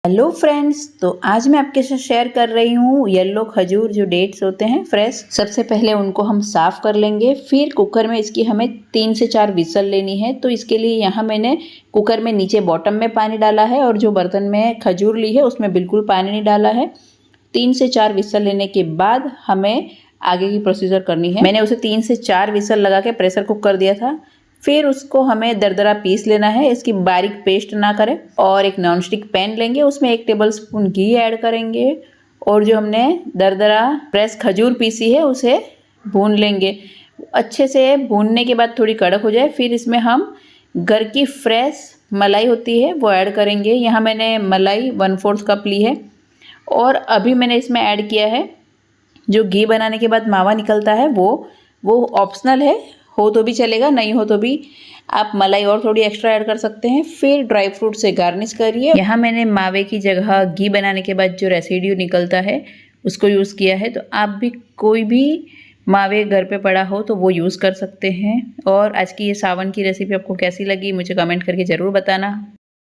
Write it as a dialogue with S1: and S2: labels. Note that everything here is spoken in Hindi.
S1: हेलो फ्रेंड्स, तो आज मैं आपके साथ शेयर कर रही हूँ येलो खजूर जो डेट्स होते हैं फ्रेश। सबसे पहले उनको हम साफ़ कर लेंगे, फिर कुकर में इसकी हमें 3 से 4 विसल लेनी है। तो इसके लिए यहाँ मैंने कुकर में नीचे बॉटम में पानी डाला है और जो बर्तन में खजूर ली है उसमें बिल्कुल पानी नहीं डाला है। 3 से 4 विसल लेने के बाद हमें आगे की प्रोसीजर करनी है। मैंने उसे 3 से 4 विसल लगा के प्रेशर कुक कर दिया था। फिर उसको हमें दरदरा पीस लेना है, इसकी बारीक पेस्ट ना करें। और एक नॉनस्टिक पैन लेंगे, उसमें 1 टेबलस्पून घी ऐड करेंगे और जो हमने दरदरा फ्रेश खजूर पीसी है उसे भून लेंगे। अच्छे से भूनने के बाद थोड़ी कड़क हो जाए, फिर इसमें हम घर की फ्रेश मलाई होती है वो ऐड करेंगे। यहाँ मैंने मलाई 1/4 कप ली है। और अभी मैंने इसमें ऐड किया है जो घी बनाने के बाद मावा निकलता है, वो ऑप्शनल है, हो तो भी चलेगा, नहीं हो तो भी आप मलाई और थोड़ी एक्स्ट्रा ऐड कर सकते हैं। फिर ड्राई फ्रूट से गार्निश करिए। यहाँ मैंने मावे की जगह घी बनाने के बाद जो रेसिड्यू निकलता है उसको यूज़ किया है। तो आप भी कोई भी मावे घर पे पड़ा हो तो वो यूज़ कर सकते हैं। और आज की ये सावन की रेसिपी आपको कैसी लगी मुझे कमेंट करके ज़रूर बताना।